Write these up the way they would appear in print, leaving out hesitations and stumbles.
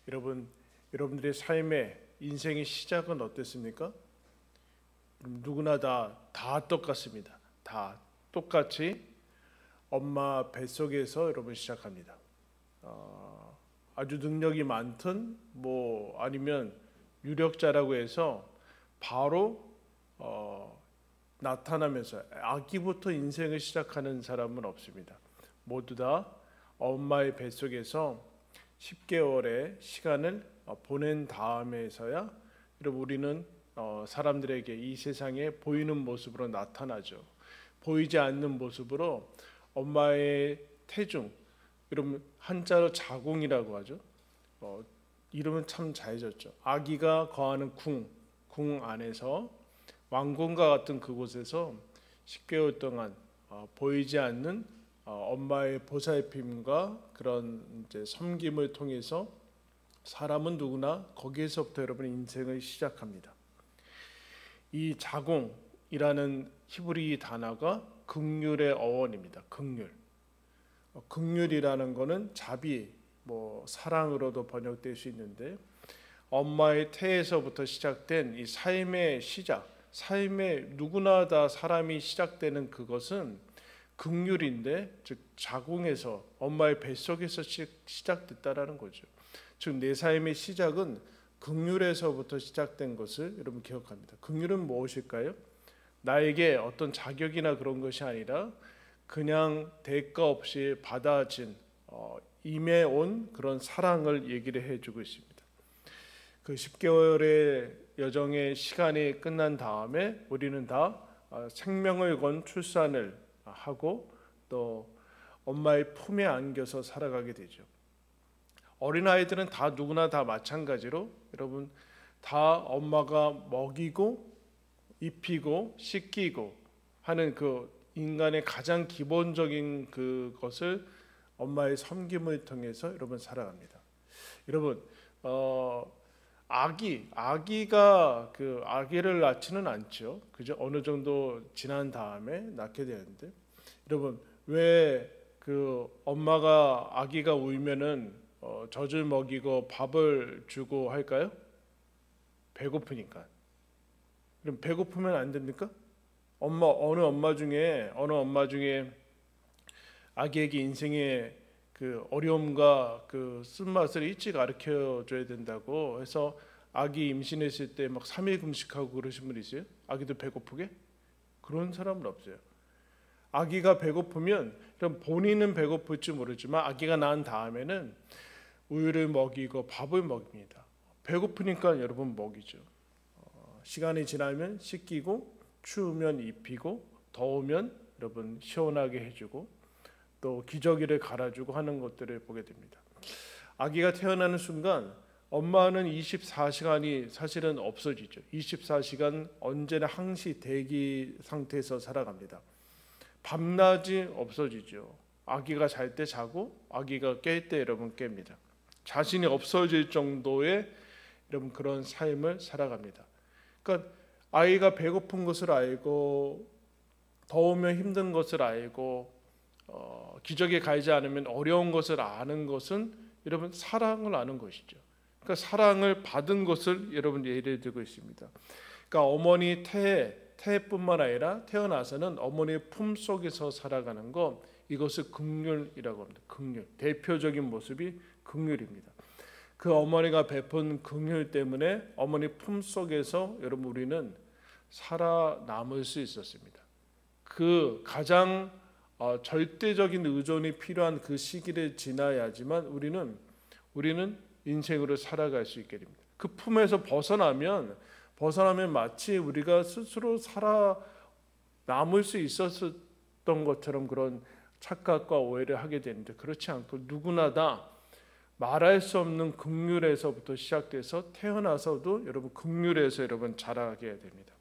여러분들의 삶의 인생의 시작은 어땠습니까? 누구나 다 똑같습니다. 다 똑같이 엄마 뱃속에서 여러분 시작합니다. 아주 능력이 많든 아니면 유력자라고 해서 바로 나타나면서 아기부터 인생을 시작하는 사람은 없습니다. 모두 다 엄마의 뱃속에서 10개월의 시간을 보낸 다음에서야 여러분 우리는 사람들에게 이 세상에 보이는 모습으로 나타나죠. 보이지 않는 모습으로 엄마의 태중, 여러분 한자로 자궁이라고 하죠. 이름은 참 잘 졌죠. 아기가 거하는 궁 안에서 왕궁과 같은 그곳에서 10개월 동안 보이지 않는 엄마의 보살핌과 그런 이제 섬김을 통해서 사람은 누구나 거기에서부터 여러분 인생을 시작합니다. 이 자궁이라는 히브리 단어가 긍휼의 어원입니다. 긍휼이라는 거는 자비, 사랑으로도 번역될 수 있는데 엄마의 태에서부터 시작된 이 삶의 시작, 삶의 누구나 다 사람이 시작되는 그것은 긍휼인데 즉 자궁에서 엄마의 뱃속에서 시작됐다라는 거죠. 즉 내 삶의 시작은 긍휼에서부터 시작된 것을 여러분 기억합니다. 긍휼은 무엇일까요? 나에게 어떤 자격이나 그런 것이 아니라 그냥 대가 없이 받아진 임해온 그런 사랑을 얘기를 해주고 있습니다. 그 10개월의 여정의 시간이 끝난 다음에 우리는 다 생명을 건 출산을 하고 또 엄마의 품에 안겨서 살아가게 되죠. 어린아이들은 다 누구나 다 마찬가지로 여러분 다 엄마가 먹이고 입히고 씻기고 하는 그 인간의 가장 기본적인 그것을 엄마의 섬김을 통해서 여러분 살아갑니다. 여러분 아기가 그 아기를 낳지는 않죠. 그죠? 어느 정도 지난 다음에 낳게 되는데 여러분 왜 그 엄마가 아기가 울면은 젖을 먹이고 밥을 주고 할까요? 배고프니까. 그럼 배고프면 안 됩니까? 어느 엄마 중에 아기에게 인생의 그 어려움과 그 쓴맛을 일찍 가르쳐 줘야 된다고 해서 아기 임신했을 때 막 3일 금식하고 그러신 분 있어요? 아기도 배고프게? 그런 사람은 없어요. 아기가 배고프면 그럼 본인은 배고플지 모르지만 아기가 낳은 다음에는 우유를 먹이고 밥을 먹입니다. 배고프니까 여러분 먹이죠. 시간이 지나면 씻기고 추우면 입히고 더우면 여러분 시원하게 해주고 또 기저귀를 갈아주고 하는 것들을 보게 됩니다. 아기가 태어나는 순간 엄마는 24시간이 사실은 없어지죠. 24시간 언제나 항시 대기 상태에서 살아갑니다. 밤낮이 없어지죠. 아기가 잘 때 자고 아기가 깰 때 여러분 깹니다. 자신이 없어질 정도의 여러분 그런 삶을 살아갑니다. 그러니까 아이가 배고픈 것을 알고 더우면 힘든 것을 알고 기저귀에 갈지 않으면 어려운 것을 아는 것은 여러분 사랑을 아는 것이죠. 그러니까 사랑을 받은 것을 여러분 예를 들고 있습니다. 그러니까 어머니 태뿐만 아니라 태어나서는 어머니의 품 속에서 살아가는 것 이것을 긍휼이라고 합니다. 긍휼 대표적인 모습이 긍휼입니다. 그 어머니가 베푼 긍휼 때문에 어머니 품 속에서 여러분 우리는 살아남을 수 있었습니다. 그 가장 절대적인 의존이 필요한 그 시기를 지나야지만 우리는 인생으로 살아갈 수 있게 됩니다. 그 품에서 벗어나면 마치 우리가 스스로 살아남을 수 있었던 것처럼 그런 착각과 오해를 하게 되는데 그렇지 않고 누구나 다 말할 수 없는 긍휼에서부터 시작돼서 태어나서도 여러분 긍휼에서 여러분 자라게 됩니다.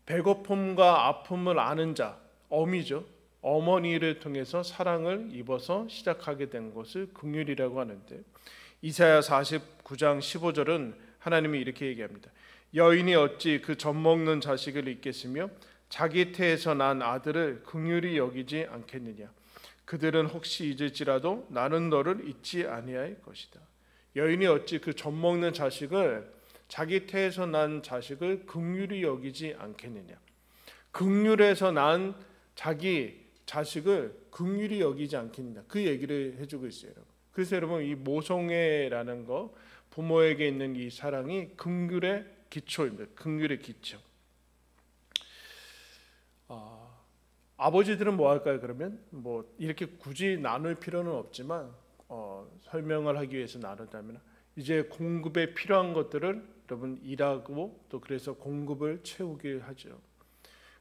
배고픔과 아픔을 아는 자, 어미죠. 어머니를 통해서 사랑을 입어서 시작하게 된 것을 긍휼이라고 하는데 이사야 49장 15절은 하나님이 이렇게 얘기합니다. 여인이 어찌 그 젖먹는 자식을 잊겠으며 자기 태에서 난 아들을 긍휼히 여기지 않겠느냐. 그들은 혹시 잊을지라도 나는 너를 잊지 아니할 것이다. 여인이 어찌 그 젖먹는 자식을 자기 태에서 난 자식을 긍휼히 여기지 않겠느냐. 긍휼에서 난 자기 자식을 긍휼히 여기지 않겠느냐. 그 얘기를 해주고 있어요. 그래서 여러분 이 모성애라는 거 부모에게 있는 이 사랑이 긍휼의 기초입니다. 긍휼의 기초. 아버지들은 뭐 할까요? 그러면 뭐 이렇게 굳이 나눌 필요는 없지만 설명을 하기 위해서 나눈다면 이제 공급에 필요한 것들을 여러분 일하고 또 그래서 공급을 채우게 하죠.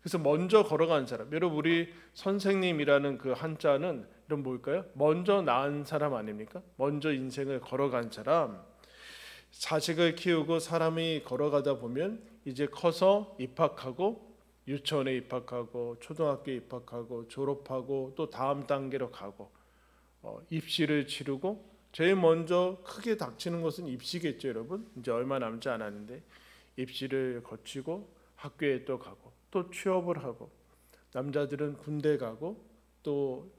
그래서 먼저 걸어간 사람, 여러분 우리 선생님이라는 그 한자는 이런 뭘까요? 먼저 낳은 사람 아닙니까? 먼저 인생을 걸어간 사람, 자식을 키우고 사람이 걸어가다 보면 이제 커서 입학하고 유치원에 입학하고 초등학교에 입학하고 졸업하고 또 다음 단계로 가고 입시를 치르고 제일 먼저 크게 닥치는 것은 입시겠죠, 여러분. 이제 얼마 남지 않았는데 입시를 거치고 학교에 또 가고 또 취업을 하고 남자들은 군대 가고 또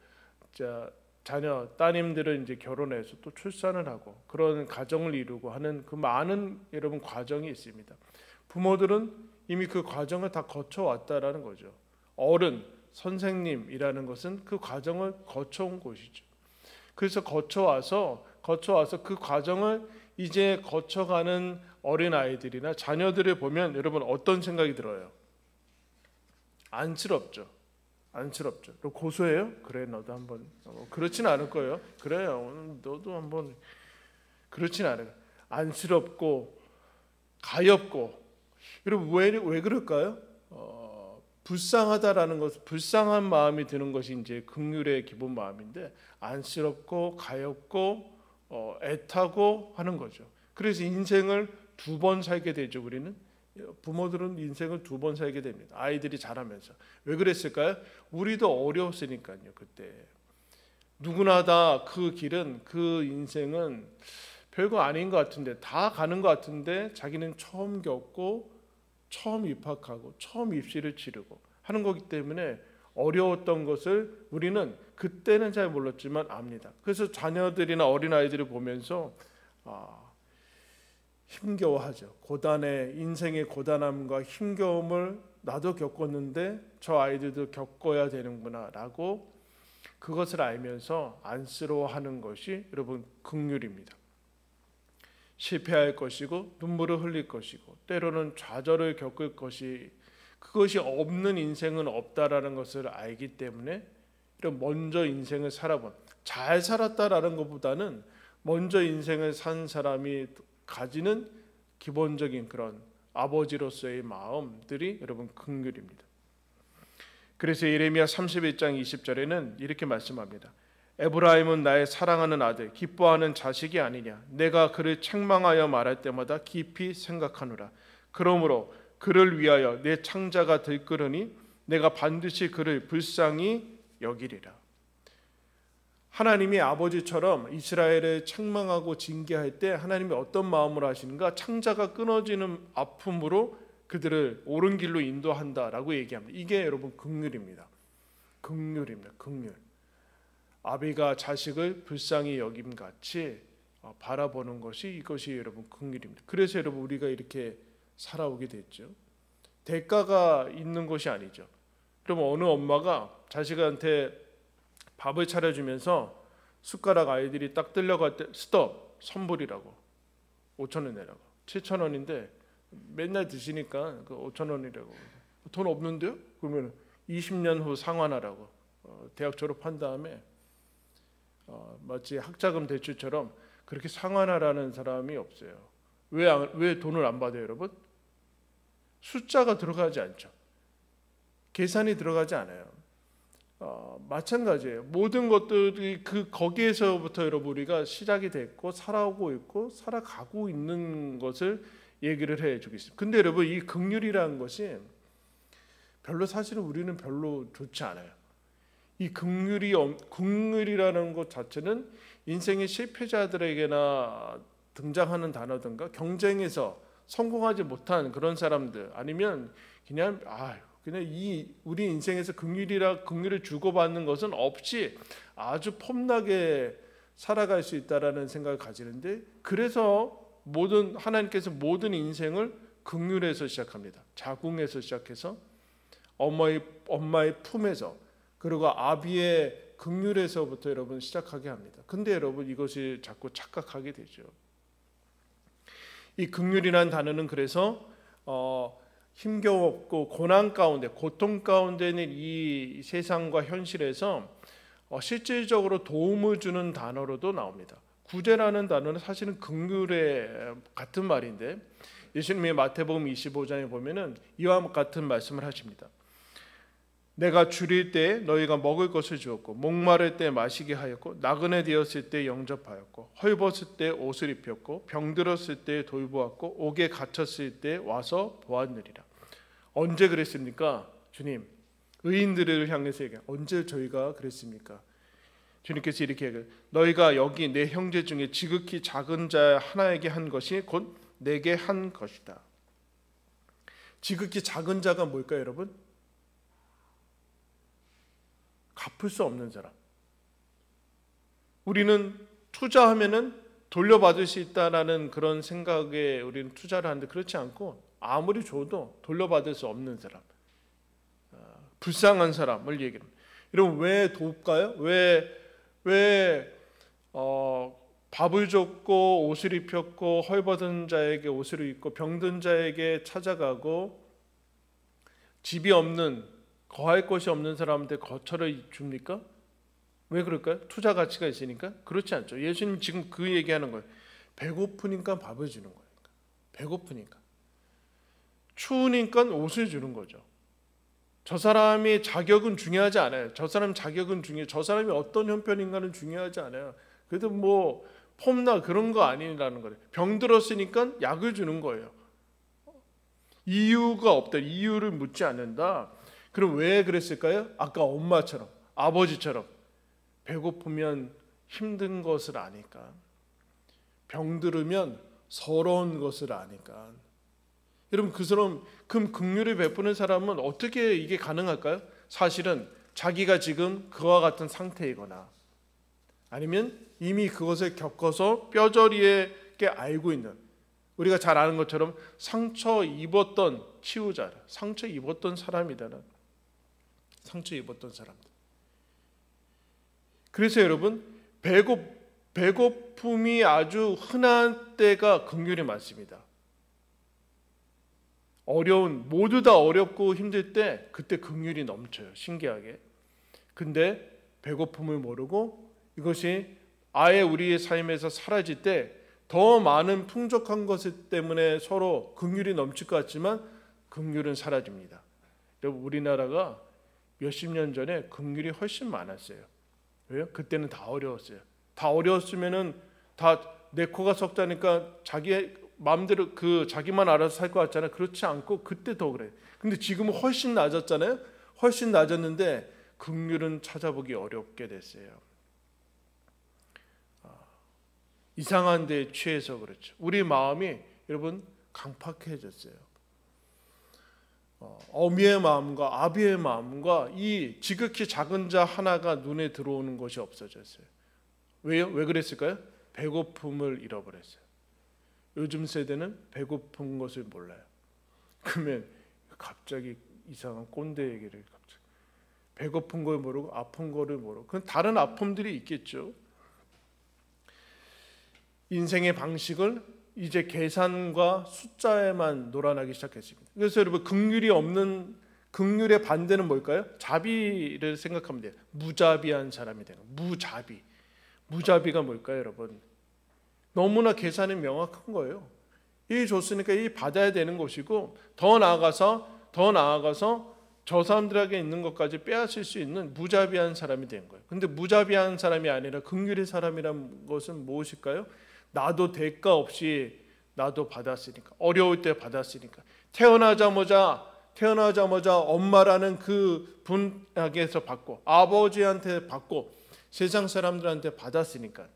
자녀 따님들은 이제 결혼해서 또 출산을 하고 그런 가정을 이루고 하는 그 많은 여러분 과정이 있습니다. 부모들은 이미 그 과정을 다 거쳐왔다라는 거죠. 어른, 선생님이라는 것은 그 과정을 거쳐온 곳이죠. 그래서 거쳐와서 그 과정을 이제 거쳐가는 어린 아이들이나 자녀들을 보면 여러분 어떤 생각이 들어요? 안쓰럽죠. 안쓰럽죠. 너 고소해요? 그래 너도 한번. 그렇진 않을 거예요. 그래요. 너도 한번. 그렇진 않아요. 안쓰럽고 가엾고. 여러분 왜 그럴까요? 불쌍하다라는 것, 불쌍한 마음이 드는 것이 이제 긍휼의 기본 마음인데 안쓰럽고 가엾고 애타고 하는 거죠. 그래서 인생을 두 번 살게 되죠. 우리는 부모들은 인생을 두 번 살게 됩니다. 아이들이 자라면서. 왜 그랬을까요? 우리도 어려웠으니까요. 그때 누구나 다 그 길은 그 인생은 별거 아닌 것 같은데 다 가는 것 같은데 자기는 처음 겪고 처음 입학하고 처음 입시를 치르고 하는 거기 때문에 어려웠던 것을 우리는 그때는 잘 몰랐지만 압니다. 그래서 자녀들이나 어린아이들을 보면서 힘겨워하죠. 고단의 인생의 고단함과 힘겨움을 나도 겪었는데 저 아이들도 겪어야 되는구나 라고 그것을 알면서 안쓰러워하는 것이 여러분 긍휼입니다. 실패할 것이고 눈물을 흘릴 것이고 때로는 좌절을 겪을 것이 그것이 없는 인생은 없다라는 것을 알기 때문에 먼저 인생을 살아본 잘 살았다라는 것보다는 먼저 인생을 산 사람이 가지는 기본적인 그런 아버지로서의 마음들이 여러분 긍휼입니다. 그래서 예레미야 31장 20절에는 이렇게 말씀합니다. 에브라임은 나의 사랑하는 아들 기뻐하는 자식이 아니냐. 내가 그를 책망하여 말할 때마다 깊이 생각하노라. 그러므로 그를 위하여 내 창자가 들끓으니 내가 반드시 그를 불쌍히 여기리라. 하나님이 아버지처럼 이스라엘을 책망하고 징계할 때 하나님이 어떤 마음으로 하시는가? 창자가 끊어지는 아픔으로 그들을 옳은 길로 인도한다라고 얘기합니다. 이게 여러분 긍휼입니다. 긍휼입니다. 긍휼. 아비가 자식을 불쌍히 여김같이 바라보는 것이 이것이 여러분 긍휼입니다. 그래서 여러분 우리가 이렇게 살아오게 됐죠. 대가가 있는 것이 아니죠. 그럼 어느 엄마가 자식한테 밥을 차려주면서 숟가락 아이들이 딱 들려갈 때 스톱 선불이라고 5,000원 내라고 7,000원인데 맨날 드시니까 그 5,000원이라고 돈 없는데요? 그러면 20년 후 상환하라고 대학 졸업한 다음에 마치 학자금 대출처럼 그렇게 상환하라는 사람이 없어요. 왜 돈을 안 받아요, 여러분? 숫자가 들어가지 않죠. 계산이 들어가지 않아요. 마찬가지예요. 모든 것들이 거기에서부터 여러분 우리가 시작이 됐고 살아오고 있고 살아가고 있는 것을 얘기를 해주고 있습니다. 근데 여러분 이 긍휼이라는 것이 별로 사실은 우리는 별로 좋지 않아요. 이 긍휼이라는 것 자체는 인생의 실패자들에게나 등장하는 단어든가 경쟁에서 성공하지 못한 그런 사람들 아니면 그냥 우리 인생에서 긍휼을 주고받는 것은 없이 아주 폼나게 살아갈 수 있다라는 생각을 가지는데, 그래서 하나님께서 모든 인생을 긍휼에서 시작합니다. 자궁에서 시작해서 엄마의 품에서, 그리고 아비의 긍휼에서부터 여러분 시작하게 합니다. 근데 여러분 이것이 자꾸 착각하게 되죠. 이 긍휼이라는 단어는 그래서 힘겨웠고 고난 가운데, 고통 가운데 있는 이 세상과 현실에서 실질적으로 도움을 주는 단어로도 나옵니다. 구제라는 단어는 사실은 긍휼의 같은 말인데, 예수님이 마태복음 25장에 보면은 이와 같은 말씀을 하십니다. 내가 줄일 때 너희가 먹을 것을 주었고, 목마를 때 마시게 하였고, 나그네 되었을 때 영접하였고, 헐벗을 때 옷을 입혔고, 병들었을 때 돌보았고, 옥에 갇혔을 때 와서 보았느니라. 언제 그랬습니까? 주님, 의인들을 향해서 얘기해. 언제 저희가 그랬습니까? 주님께서 이렇게 얘기해요. 너희가 여기 내 형제 중에 지극히 작은 자 하나에게 한 것이 곧 내게 한 것이다. 지극히 작은 자가 뭘까요, 여러분? 갚을 수 없는 사람. 우리는 투자하면은 돌려받을 수 있다라는 그런 생각에 우리는 투자를 하는데, 그렇지 않고 아무리 줘도 돌려받을 수 없는 사람, 불쌍한 사람을 얘기합니다. 여러분 왜 돕까요? 왜 밥을 줬고 옷을 입혔고 헐벗은 자에게 옷을 입고 병든 자에게 찾아가고 집이 없는, 거할 곳이 없는 사람한테 거처를 줍니까? 왜 그럴까요? 투자 가치가 있으니까? 그렇지 않죠. 예수님 지금 그 얘기하는 거예요. 배고프니까 밥을 주는 거예요. 배고프니까. 추우니까 옷을 주는 거죠. 저 사람이 자격은 중요하지 않아요. 저 사람 자격은 중요해요. 저 사람이 어떤 형편인가는 중요하지 않아요. 그래도 뭐 폼나 그런 거 아니라는 거예요. 병들었으니까 약을 주는 거예요. 이유가 없다. 이유를 묻지 않는다. 그럼 왜 그랬을까요? 아까 엄마처럼, 아버지처럼 배고프면 힘든 것을 아니까, 병들으면 서러운 것을 아니까. 여러분 그럼 긍휼을 베푸는 사람은 어떻게 이게 가능할까요? 사실은 자기가 지금 그와 같은 상태이거나, 아니면 이미 그것을 겪어서 뼈저리에 알고 있는, 우리가 잘 아는 것처럼 상처 입었던 치유자, 상처 입었던 사람이다는, 상처 입었던 사람들. 그래서 여러분 배고픔이 아주 흔한 때가 긍휼이 많습니다. 모두 다 어렵고 힘들 때 그때 긍휼이 넘쳐요. 신기하게. 근데 배고픔을 모르고 이것이 아예 우리의 삶에서 사라질 때 더 많은 풍족한 것 때문에 서로 긍휼이 넘칠 것 같지만 긍휼은 사라집니다. 여러분 우리나라가 몇십 년 전에 긍휼이 훨씬 많았어요. 왜요? 그때는 다 어려웠어요. 다 어려웠으면은 다 내 코가 석자니까 자기 마음대로 자기만 알아서 살 것 같잖아요. 그렇지 않고 그때 더 그래요. 근데 지금은 훨씬 낮았잖아요. 훨씬 낮았는데 긍휼은 찾아보기 어렵게 됐어요. 이상한 데에 취해서 그렇죠. 우리 마음이 여러분 강팍해졌어요. 어미의 마음과 아비의 마음과 이 지극히 작은 자 하나가 눈에 들어오는 것이 없어졌어요. 왜요? 왜 그랬을까요? 배고픔을 잃어버렸어요. 요즘 세대는 배고픈 것을 몰라요. 그러면 갑자기 이상한 꼰대 얘기를 갑자기. 배고픈 걸 모르고 아픈 거를 모르고. 그건 다른 아픔들이 있겠죠. 인생의 방식을 이제 계산과 숫자에만 놀아나기 시작했습니다. 그래서 여러분 긍휼의 반대는 뭘까요? 자비를 생각하면 돼요. 무자비한 사람이 되는 무자비. 무자비가 뭘까요, 여러분? 너무나 계산이 명확한 거예요. 이 줬으니까 이 받아야 되는 것이고, 더 나아가서 저 사람들에게 있는 것까지 빼앗을 수 있는 무자비한 사람이 된 거예요. 근데 무자비한 사람이 아니라 긍휼의 사람이란 것은 무엇일까요? 나도 대가 없이 나도 받았으니까, 어려울 때 받았으니까, 태어나자마자 엄마라는 그 분에게서 받고, 아버지한테 받고, 세상 사람들한테 받았으니까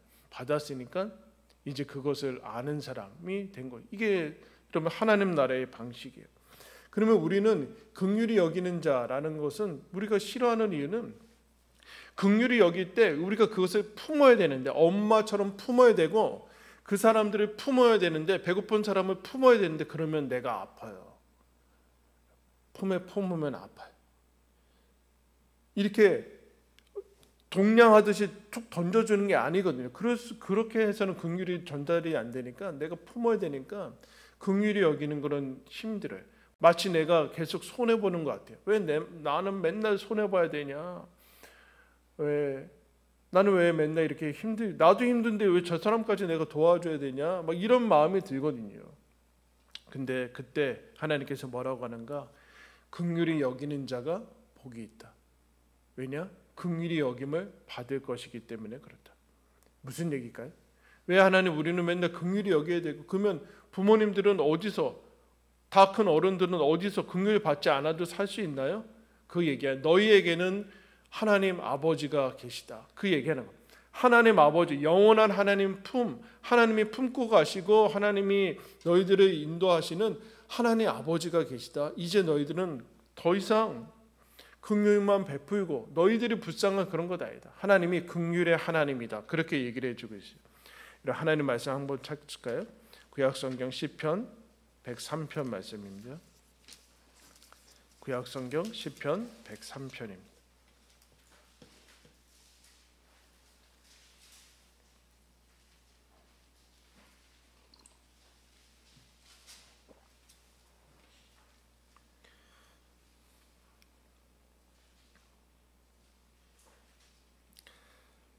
이제 그것을 아는 사람이 된 거예요. 이게 그러면 하나님 나라의 방식이에요. 그러면 우리는 긍휼히 여기는 자라는 것은, 우리가 싫어하는 이유는 긍휼히 여길 때 우리가 그것을 품어야 되는데, 엄마처럼 품어야 되고 그 사람들을 품어야 되는데, 배고픈 사람을 품어야 되는데, 그러면 내가 아파요. 품에 품으면 아파요. 이렇게 동냥하듯이 툭 던져주는 게 아니거든요. 그렇게 해서는 긍휼이 전달이 안 되니까 내가 품어야 되니까 긍휼히 여기는 거는 힘들어요. 마치 내가 계속 손해보는 것 같아요. 왜 나는 맨날 손해봐야 되냐? 나는 왜 맨날 이렇게 나도 힘든데 왜 저 사람까지 내가 도와줘야 되냐? 막 이런 마음이 들거든요. 근데 그때 하나님께서 뭐라고 하는가? 긍휼히 여기는 자가 복이 있다. 왜냐? 긍휼히 여김을 받을 것이기 때문에 그렇다. 무슨 얘기일까요? 왜 하나님 우리는 맨날 긍휼히 여겨야 되고, 그러면 부모님들은 어디서, 다 큰 어른들은 어디서 긍휼 받지 않아도 살 수 있나요? 그 얘기야. 너희에게는 하나님 아버지가 계시다. 그 얘기하는 거예요. 하나님 아버지, 영원한 하나님이 품고 가시고 하나님이 너희들을 인도하시는 하나님 아버지가 계시다. 이제 너희들은 더 이상 긍휼만 베풀고 너희들이 불쌍한 그런 것 아니다. 하나님이 긍휼의 하나님이다. 그렇게 얘기를 해주고 있어요. 하나님 말씀 한번 찾을까요? 구약성경 시편 103편 말씀입니다. 구약성경 시편 103편입니다.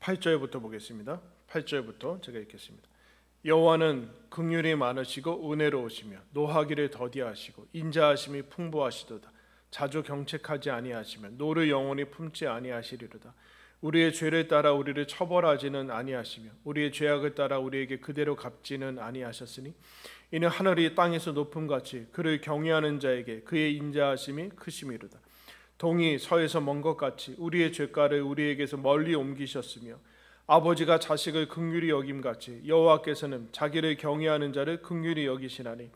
팔 절부터 보겠습니다. 8절부터 제가 읽겠습니다. 여호와는 긍휼이 많으시고 은혜로우시며 노하기를 더디하시고 인자하심이 풍부하시도다. 자주 경책하지 아니하시며 노를 영원히 품지 아니하시리로다. 우리의 죄를 따라 우리를 처벌하지는 아니하시며 우리의 죄악을 따라 우리에게 그대로 갚지는 아니하셨으니 이는 하늘이 땅에서 높음같이 그를 경외하는 자에게 그의 인자하심이 크심이로다. 동이 서에서 먼 것 같이 우리의 죄가를 우리에게서 멀리 옮기셨으며 아버지가 자식을 긍휼히 여김같이 여호와께서는 자기를 경외하는 자를 긍휼히 여기시나니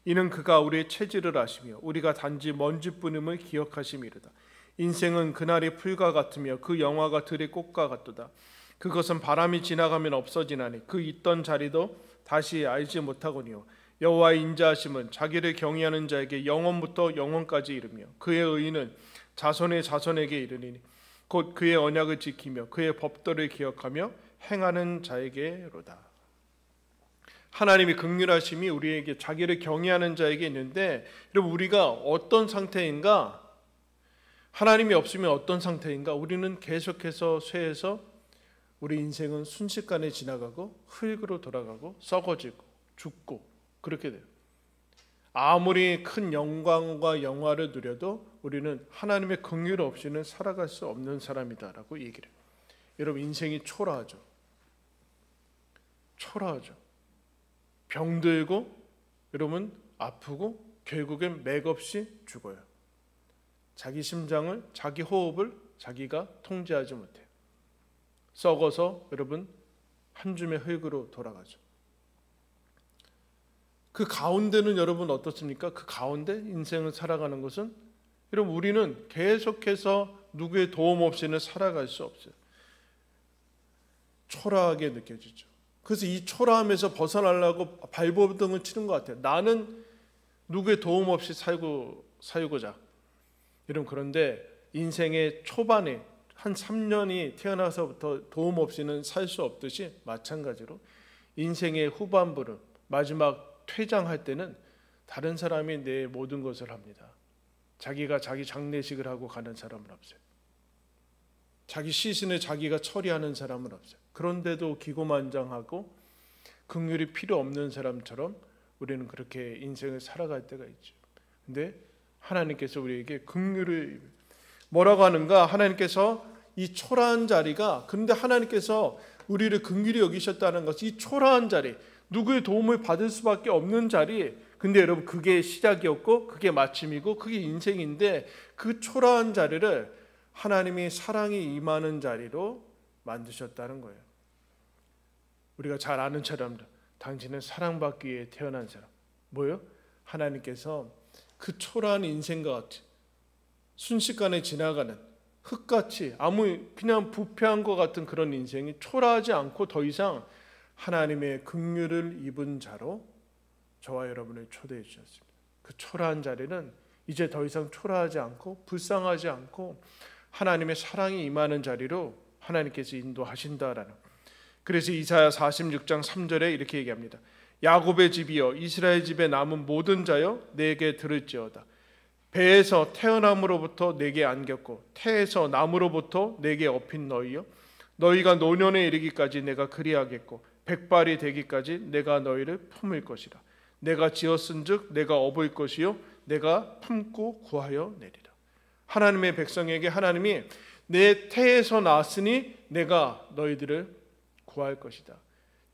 이는 그가 우리의 체질을 아시며 우리가 단지 먼지뿐임을 기억하심이로다. 인생은 그날이 풀과 같으며 그 영화가 들의 꽃과 같도다. 그것은 바람이 지나가면 없어지나니 그 있던 자리도 다시 알지 못하거니와 여호와의 인자하심은 자기를 경외하는 자에게 영원부터 영원까지 이르며 그의 의는 자손의 자손에게 이르니 곧 그의 언약을 지키며 그의 법도를 기억하며 행하는 자에게로다. 하나님의 긍휼하심이 우리에게, 자기를 경외하는 자에게 있는데, 여러분 우리가 어떤 상태인가? 하나님이 없으면 어떤 상태인가? 우리는 계속해서 쇠해서 우리 인생은 순식간에 지나가고 흙으로 돌아가고 썩어지고 죽고 그렇게 돼요. 아무리 큰 영광과 영화를 누려도 우리는 하나님의 긍휼 없이는 살아갈 수 없는 사람이다라고 얘기를 해요. 여러분 인생이 초라하죠. 병들고 여러분 아프고 결국엔 맥없이 죽어요. 자기 심장을, 자기 호흡을 자기가 통제하지 못해요. 썩어서 여러분 한 줌의 흙으로 돌아가죠. 그 가운데는 여러분 어떻습니까? 그 가운데 인생을 살아가는 것은 여러분 우리는 계속해서 누구의 도움 없이는 살아갈 수 없어요. 초라하게 느껴지죠. 그래서 이 초라함에서 벗어나려고 발버둥을 치는 것 같아요. 나는 누구의 도움 없이 살고자. 여러분 그런데 인생의 초반에 한 3년이 태어나서부터 도움 없이는 살 수 없듯이 마찬가지로 인생의 후반부를, 마지막 퇴장할 때는 다른 사람이 내 모든 것을 합니다. 자기가 자기 장례식을 하고 가는 사람은 없어요. 자기 시신을 자기가 처리하는 사람은 없어요. 그런데도 기고만장하고 긍휼이 필요 없는 사람처럼 우리는 그렇게 인생을 살아갈 때가 있죠. 근데 하나님께서 우리에게 긍휼을 뭐라고 하는가? 하나님께서 이 초라한 자리가, 그런데 하나님께서 우리를 긍휼히 여기셨다는 것이 이 초라한 자리, 누구의 도움을 받을 수밖에 없는 자리, 근데 여러분 그게 시작이었고 그게 마침이고 그게 인생인데, 그 초라한 자리를 하나님이 사랑이 임하는 자리로 만드셨다는 거예요. 우리가 잘 아는 사람들, 당신은 사랑받기 위해 태어난 사람. 뭐예요? 하나님께서 그 초라한 인생과 같이 순식간에 지나가는 흙같이 그냥 부패한 것 같은 그런 인생이 초라하지 않고 더 이상 하나님의 긍휼을 입은 자로 저와 여러분을 초대해 주셨습니다. 그 초라한 자리는 이제 더 이상 초라하지 않고 불쌍하지 않고 하나님의 사랑이 임하는 자리로 하나님께서 인도하신다라는. 그래서 이사야 46장 3절에 이렇게 얘기합니다. 야곱의 집이여 이스라엘 집에 남은 모든 자여 내게 들을지어다. 배에서 태어남으로부터 내게 안겼고 태에서 남으로부터 내게 업힌 너희여 너희가 노년에 이르기까지 내가 그리하겠고 백발이 되기까지 내가 너희를 품을 것이라. 내가 지었은즉 내가 업을 것이요 내가 품고 구하여 내리라. 하나님의 백성에게 하나님이 내 태에서 낳았으니 내가 너희들을 구할 것이다.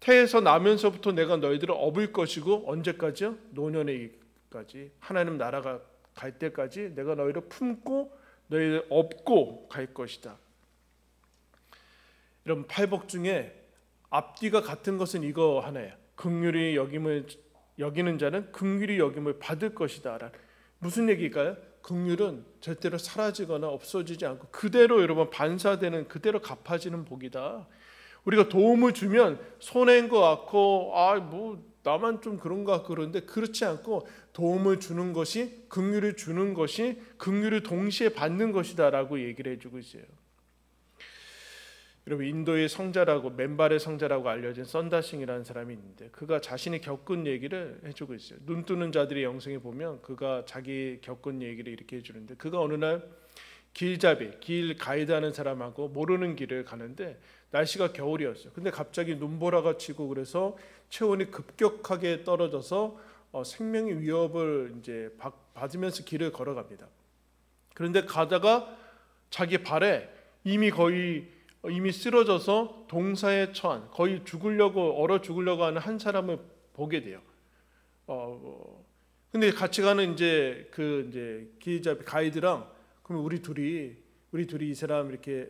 태에서 나면서부터 내가 너희들을 업을 것이고 언제까지요? 노년에 이르기까지 하나님 나라가 갈 때까지 내가 너희를 품고 너희를 업고 갈 것이다. 여러분 팔복 중에 앞뒤가 같은 것은 이거 하나예요. 긍휼히 여기는 자는 긍휼히 여김을 받을 것이다. 무슨 얘기일까요? 긍휼은 절대로 사라지거나 없어지지 않고 그대로 여러분 반사되는 그대로 갚아지는 복이다. 우리가 도움을 주면 손해인 것 같고 나만 좀 그런가 그런데 그렇지 않고 도움을 주는 것이 긍휼을 주는 것이 긍휼을 동시에 받는 것이다라고 얘기를 해주고 있어요. 여러분 인도의 성자라고 맨발의 성자라고 알려진 썬다싱이라는 사람이 있는데 그가 자신이 겪은 얘기를 해주고 있어요. 눈 뜨는 자들의 영성에 보면 그가 자기 겪은 얘기를 이렇게 해주는데 그가 어느 날 길 가이드하는 사람하고 모르는 길을 가는데 날씨가 겨울이었어요. 근데 갑자기 눈보라가 치고 그래서 체온이 급격하게 떨어져서 생명의 위협을 이제 받으면서 길을 걸어갑니다. 그런데 가다가 자기 발에 이미 쓰러져서 동사에 처한 거의 얼어 죽으려고 하는 한 사람을 보게 돼요. 근데 같이 가는 이제 가이드랑 그럼 우리 둘이 이 사람 이렇게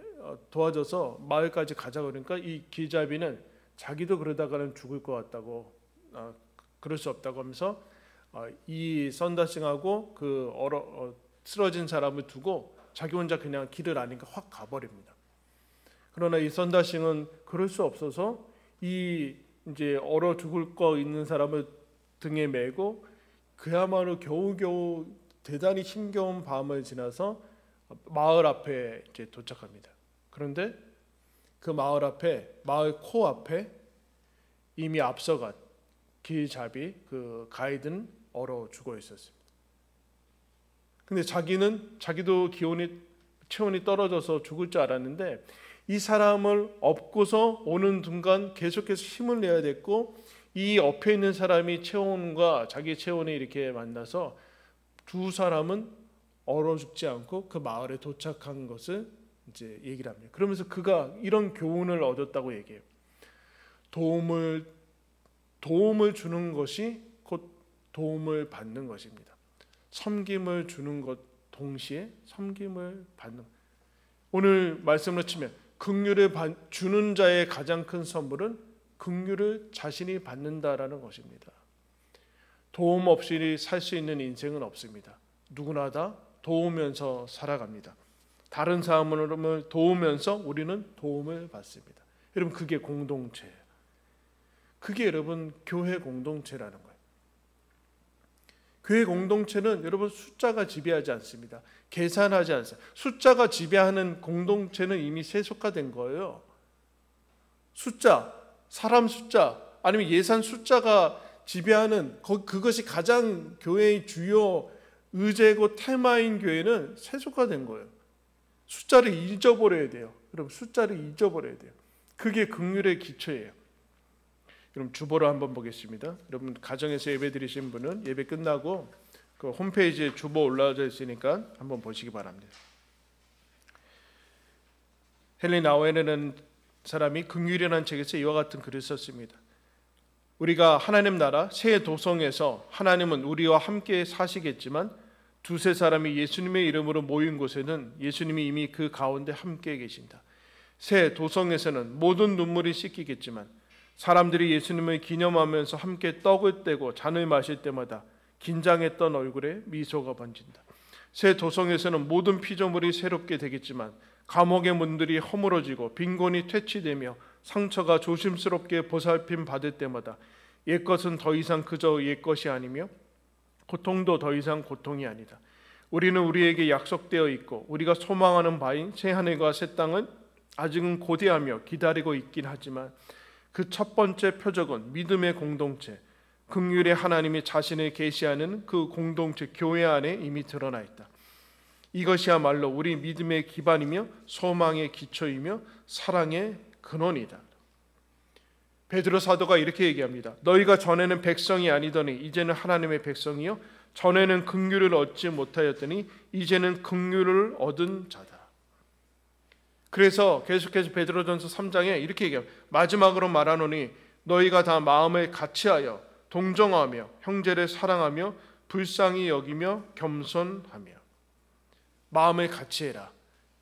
도와줘서 마을까지 가자 그러니까 이 길잡이는 자기도 그러다가는 죽을 것 같다고 그럴 수 없다고 하면서 이 썬다싱하고 쓰러진 사람을 두고 자기 혼자 그냥 길을 아니까 확 가버립니다. 그러나 이 썬다싱은 그럴 수 없어서 이제 얼어 죽을 거 있는 사람을 등에 메고 그야말로 겨우겨우 대단히 힘겨운 밤을 지나서 마을 앞에 이제 도착합니다. 그런데 그 마을 코 앞에 이미 앞서간 길잡이 그 가이드는 얼어 죽어 있었습니다. 근데 자기도 체온이 떨어져서 죽을 줄 알았는데 이 사람을 업고서 오는 순간 계속해서 힘을 내야 됐고 이 엎여 있는 사람이 체온과 자기 체온이 이렇게 만나서 두 사람은 얼어 죽지 않고 그 마을에 도착한 것을 이제 얘기를 합니다. 그러면서 그가 이런 교훈을 얻었다고 얘기해요. 도움을 주는 것이 곧 도움을 받는 것입니다. 섬김을 주는 것 동시에 섬김을 받는. 오늘 말씀으로 치면 긍휼을 주는 자의 가장 큰 선물은 긍휼을 자신이 받는다라는 것입니다. 도움 없이 살 수 있는 인생은 없습니다. 누구나 다 도우면서 살아갑니다. 다른 사람을 도우면서 우리는 도움을 받습니다. 여러분 그게 공동체예요. 그게 여러분 교회 공동체라는 거예요. 교회 공동체는 여러분 숫자가 지배하지 않습니다. 계산하지 않습니다. 숫자가 지배하는 공동체는 이미 세속화된 거예요. 사람 숫자 아니면 예산 숫자가 지배하는 그것이 가장 교회의 주요 의제고 테마인 교회는 세속화된 거예요. 숫자를 잊어버려야 돼요. 여러분 숫자를 잊어버려야 돼요. 그게 긍휼의 기초예요. 그럼 주보를 한번 보겠습니다. 여러분 가정에서 예배 드리신 분은 예배 끝나고 그 홈페이지에 주보 올라져 있으니까 한번 보시기 바랍니다. 헨리 나우엔이라는 사람이 긍휼이라는 책에서 이와 같은 글을 썼습니다. 우리가 하나님 나라 새 도성에서 하나님은 우리와 함께 사시겠지만 두세 사람이 예수님의 이름으로 모인 곳에는 예수님이 이미 그 가운데 함께 계신다. 새 도성에서는 모든 눈물이 씻기겠지만 사람들이 예수님을 기념하면서 함께 떡을 떼고 잔을 마실 때마다 긴장했던 얼굴에 미소가 번진다. 새 도성에서는 모든 피조물이 새롭게 되겠지만 감옥의 문들이 허물어지고 빈곤이 퇴치되며 상처가 조심스럽게 보살핌 받을 때마다 옛것은 더 이상 그저 옛것이 아니며 고통도 더 이상 고통이 아니다. 우리는 우리에게 약속되어 있고 우리가 소망하는 바인 새 하늘과 새 땅은 아직은 고대하며 기다리고 있긴 하지만 그 첫 번째 표적은 믿음의 공동체, 긍휼의 하나님이 자신을 계시하는 그 공동체 교회 안에 이미 드러나 있다. 이것이야말로 우리 믿음의 기반이며 소망의 기초이며 사랑의 근원이다. 베드로 사도가 이렇게 얘기합니다. 너희가 전에는 백성이 아니더니 이제는 하나님의 백성이요 전에는 긍휼을 얻지 못하였더니 이제는 긍휼을 얻은 자다. 그래서 계속해서 베드로전서 3장에 이렇게 얘기합니다. 마지막으로 말하노니 너희가 다 마음을 같이하여 동정하며 형제를 사랑하며 불쌍히 여기며 겸손하며. 마음을 같이해라.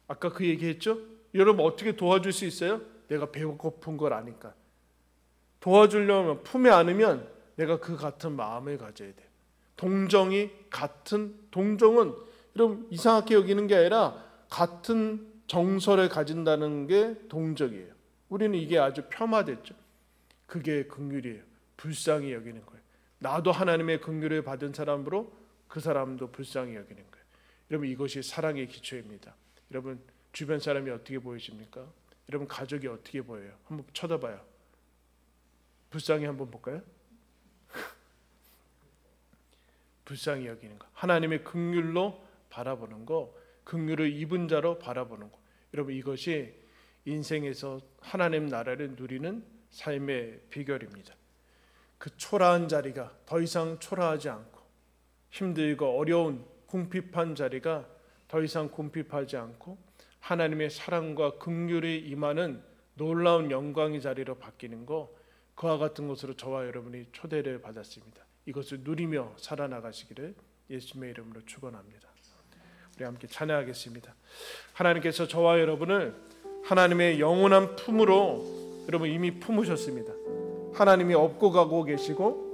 아까 그 얘기했죠? 여러분 어떻게 도와줄 수 있어요? 내가 배고픈 걸 아니까. 도와주려면 품에 안으면 내가 그 같은 마음을 가져야 돼. 동정은 여러분 이상하게 여기는 게 아니라 같은 정서를 가진다는 게 동정이에요. 우리는 이게 아주 폄하됐죠. 그게 긍휼이에요. 불쌍히 여기는 거예요. 나도 하나님의 긍휼을 받은 사람으로 그 사람도 불쌍히 여기는 거예요. 여러분 이것이 사랑의 기초입니다. 여러분 주변 사람이 어떻게 보이십니까? 여러분 가족이 어떻게 보여요? 한번 쳐다봐요. 불쌍히 한번 볼까요? 불쌍히 여기는 거, 하나님의 긍휼로 바라보는 거, 긍휼을 입은 자로 바라보는 거. 여러분 이것이 인생에서 하나님 나라를 누리는 삶의 비결입니다. 그 초라한 자리가 더 이상 초라하지 않고 힘들고 어려운 궁핍한 자리가 더 이상 궁핍하지 않고 하나님의 사랑과 긍휼이 임하는 놀라운 영광의 자리로 바뀌는 거, 그와 같은 것으로 저와 여러분이 초대를 받았습니다. 이것을 누리며 살아나가시기를 예수님의 이름으로 축원합니다. 우리 함께 찬양하겠습니다. 하나님께서 저와 여러분을 하나님의 영원한 품으로 여러분 이미 품으셨습니다. 하나님이 업고 가고 계시고